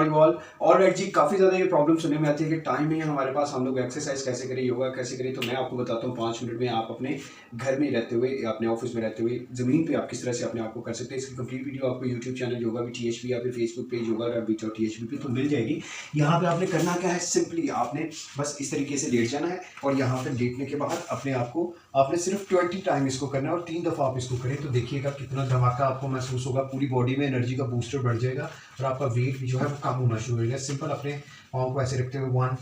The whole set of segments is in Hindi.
Hi all. और रेड जी, काफ़ी ज़्यादा ये प्रॉब्लम सुनने में आती है कि टाइम नहीं है हमारे पास, हम लोग एक्सरसाइज कैसे करें, योगा कैसे करें। तो मैं आपको बताता हूँ 5 मिनट में आप अपने घर में रहते हुए, अपने ऑफिस में रहते हुए, ज़मीन पे आप किस तरह से अपने आप को कर सकते हैं। इसकी कंप्लीट वीडियो आपको यूट्यूब चैनल योगा भी THB या फिर फेसबुक पेज योगा THB पे तो मिल जाएगी। यहाँ पे आपने करना क्या है, सिंपली आपने बस इस तरीके से लेट जाना है और यहाँ पे लेटने के बाद अपने आप को आपने सिर्फ 20 टाइम इसको करना है और 3 दफ़ा आप इसको करें तो देखिएगा कितना धमाका आपको महसूस होगा। पूरी बॉडी में एनर्जी का बूस्टर बढ़ जाएगा और आपका वेट भी जो है वो कम होना शुरू हो जाएगा। सिंपल अपने पाँव को ऐसे रखते हुए 1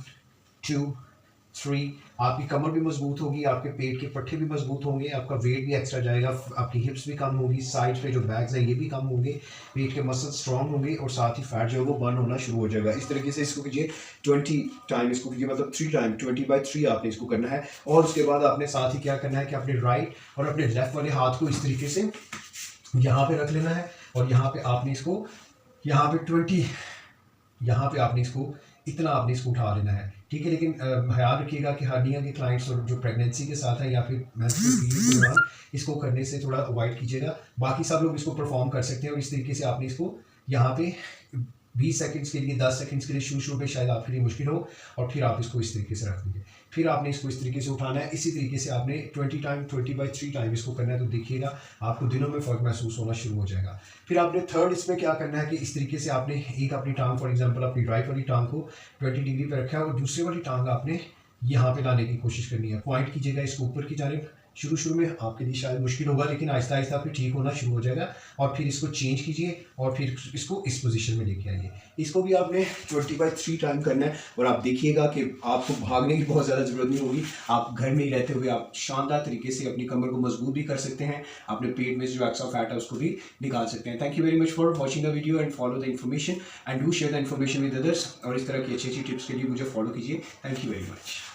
2 3, आपकी कमर भी मजबूत होगी, आपके पेट के पट्टे भी मजबूत होंगे, आपका वेट भी एक्स्ट्रा जाएगा, आपकी हिप्स भी कम होगी, साइड पे जो बैग्स हैं ये भी कम होंगे, पेट के मसल्स स्ट्रांग होंगे और साथ ही फैट जो है वो बर्न होना शुरू हो जाएगा। इस तरीके से इसको कीजिए 20 टाइम, इसको कीजिए मतलब 3 टाइम 20/3 आपने इसको करना है। और उसके बाद आपने साथ ही क्या करना है कि अपने राइट और अपने लेफ्ट वाले हाथ को इस तरीके से यहाँ पे रख लेना है और यहाँ पे आपने इसको यहाँ पे 20 यहाँ पे आपने इसको इतना आपने इसको उठा लेना है, ठीक है। लेकिन ख्याल रखिएगा कि हर्निया के क्लाइंट्स और जो प्रेगनेंसी के साथ है या फिर मेंस्ट्रुअल पीरियड के दौरान इसको करने से थोड़ा अवॉइड कीजिएगा। बाकी सब लोग इसको परफॉर्म कर सकते हैं और इस तरीके से आपने इसको यहाँ पे 20 सेकंड्स के लिए 10 सेकंड्स के लिए शुरू पे शायद आपके लिए मुश्किल हो और फिर आप इसको इस तरीके से रख दीजिए। फिर आपने इसको इस तरीके से उठाना है। इसी तरीके से आपने 20/3 टाइम इसको करना है तो देखिएगा आपको दिनों में फ़र्क महसूस होना शुरू हो जाएगा। फिर आपने थर्ड इसमें क्या करना है कि इस तरीके से आपने एक अपनी टांग फॉर एग्जांपल अपनी राइट वाली टांग को 20 डिग्री पे रखा है और दूसरी वाली टांग आपने यहाँ पे लाने की कोशिश करनी है। पॉइंट कीजिएगा इसको ऊपर की जानिब। शुरू में आपके लिए शायद मुश्किल होगा लेकिन आहिस्ता आहिस्ता फिर ठीक होना शुरू हो जाएगा और फिर इसको चेंज कीजिए और फिर इसको इस पोजीशन में लेके आइए। इसको भी आपने 20/3 टाइम करना है और आप देखिएगा कि आपको भागने की बहुत ज़्यादा ज़रूरत नहीं होगी। आप घर में ही रहते हुए आप शानदार तरीके से अपनी कमर को मजबूत भी कर सकते हैं, अपने पेट में जो एक्स्ट्रा फैट है उसको भी निकाल सकते हैं। Thank you very much for watching the video and follow the information and do share the information with others. और इस तरह की अच्छी अच्छी टिप्स के लिए मुझे फॉलो कीजिए। Thank you very much.